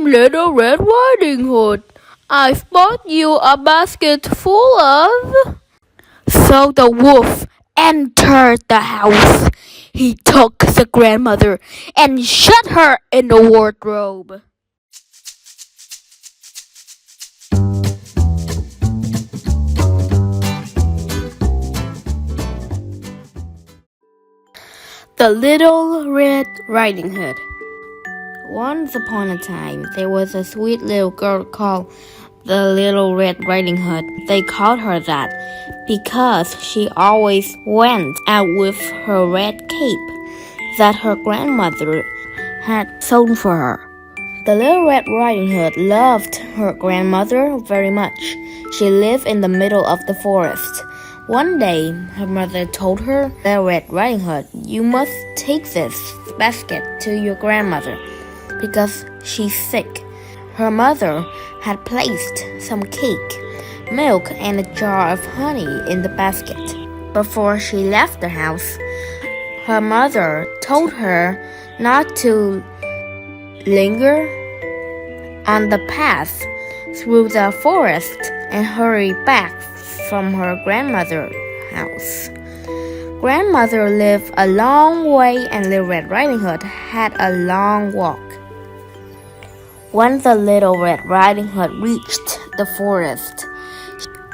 Little Red Riding Hood. I've bought you a basket full of. So the wolf entered the house. He took the grandmother and shut her in the wardrobe. The Little Red Riding Hood. Once upon a time, there was a sweet little girl called the Little Red Riding Hood. They called her that because she always went out with her red cape that her grandmother had sewn for her. The Little Red Riding Hood loved her grandmother very much. She lived in the middle of the forest. One day, her mother told her, "Little Red Riding Hood, you must take this basket to your grandmother because she's sick." Her mother had placed some cake, milk, and a jar of honey in the basket. Before she left the house, her mother told her not to linger on the path through the forest and hurry back from her grandmother's house. Grandmother lived a long way and Little Red Riding Hood had a long walk. When the Little Red Riding Hood reached the forest,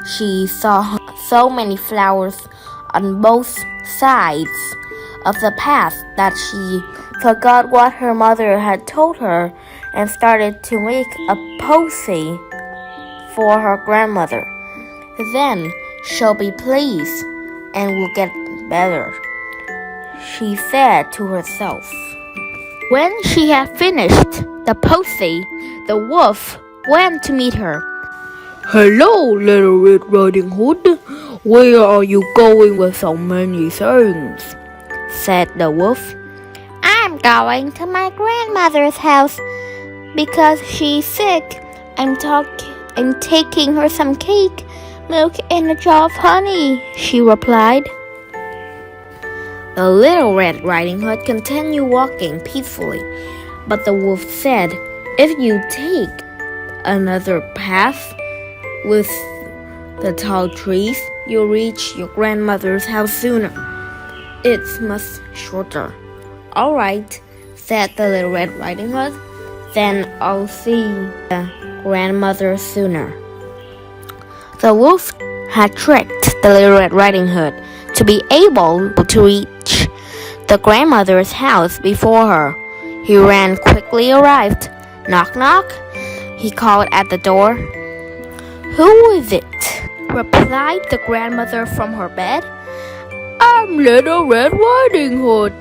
she saw so many flowers on both sides of the path that she forgot what her mother had told her and started to make a posy for her grandmother. "Then she'll be pleased and will get better," she said to herself. When she had finished the posy, the wolf went to meet her. "Hello, Little Red Riding Hood. Where are you going with so many things?" said the wolf. "I'm going to my grandmother's house because she's sick. I'm taking her some cake, milk, and a jar of honey," she replied. The Little Red Riding Hood continued walking peacefully, but the wolf said, "If you take another path with the tall trees, you'll reach your grandmother's house sooner. It's much shorter." "All right," said the Little Red Riding Hood. "Then I'll see the grandmother sooner." The wolf had tricked the Little Red Riding Hood to be able to reach the grandmother's house before her. He quickly arrived. "Knock, knock," he called at the door. "Who is it?" replied the grandmother from her bed. "I'm Little Red Riding Hood.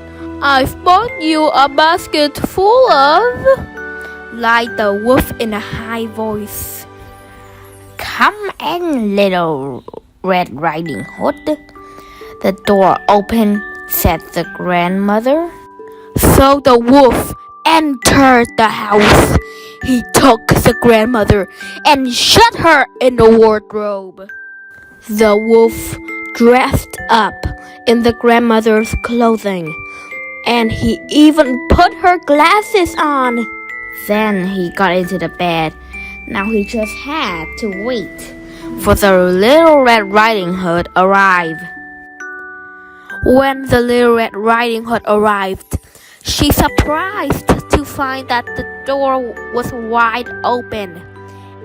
I've bought you a basket full of," lied the wolf in a high voice. "Come in, Little Red Riding Hood." The door opened, said the grandmother. So the wolf entered the house. He took the grandmother and shut her in the wardrobe. The wolf dressed up in the grandmother's clothing, and he even put her glasses on. Then he got into the bed. Now he just had to wait for the Little Red Riding Hood arrive. When the Little Red Riding Hood arrived, she surprised to find that the door was wide open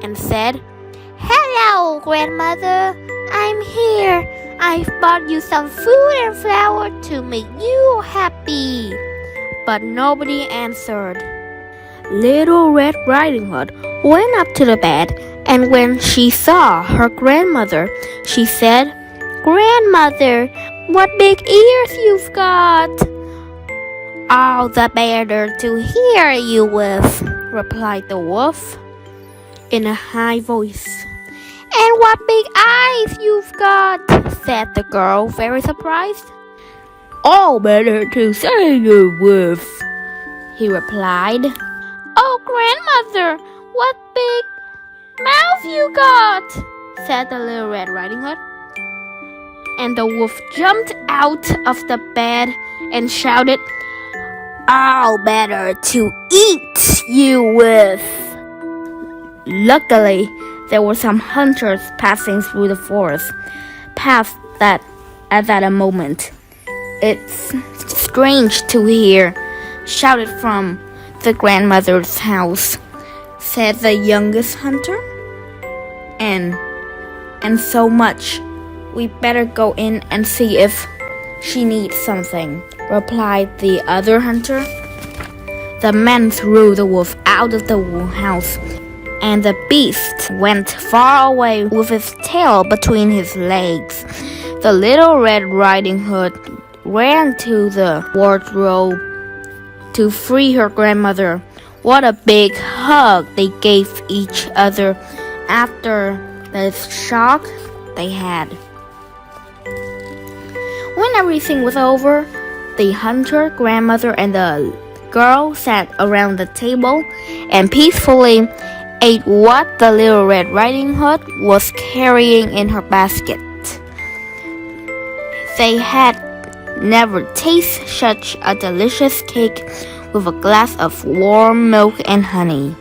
and said, "Hello, grandmother. I'm here. I've bought you some food and flour to make you happy." But nobody answered. Little Red Riding Hood went up to the bed, and when she saw her grandmother, she said, "Grandmother, what big ears you've got!" "All the better to hear you with," replied the wolf in a high voice. "And what big eyes you've got!" said the girl, very surprised. "All better to say you with," he replied. "Oh, grandmother, what big mouth you got!" said the Little Red Riding Hood. And the wolf jumped out of the bed and shouted, "All better to eat you with." Luckily, there were some hunters passing through the forest. Past that at that moment. It's strange to hear, shouted from the grandmother's house, said the youngest hunter. And so much. We better go in and see if she needs something, replied the other hunter. The man threw the wolf out of the house, and the beast went far away with his tail between his legs. The little Red Riding Hood ran to the wardrobe to free her grandmother. What a big hug they gave each other after the shock they had. When everything was over, the hunter, grandmother, and the girl sat around the table and peacefully ate what the little Red Riding Hood was carrying in her basket. They had never tasted such a delicious cake with a glass of warm milk and honey.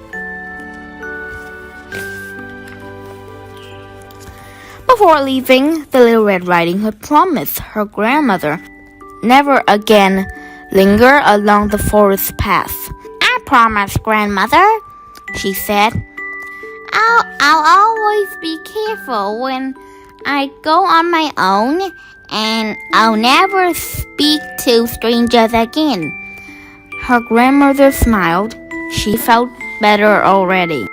Before leaving, the little Red Riding Hood promised her grandmother never again linger along the forest path. I promise, grandmother, she said. I'll always be careful when I go on my own, and I'll never speak to strangers again. Her grandmother smiled. She felt better already.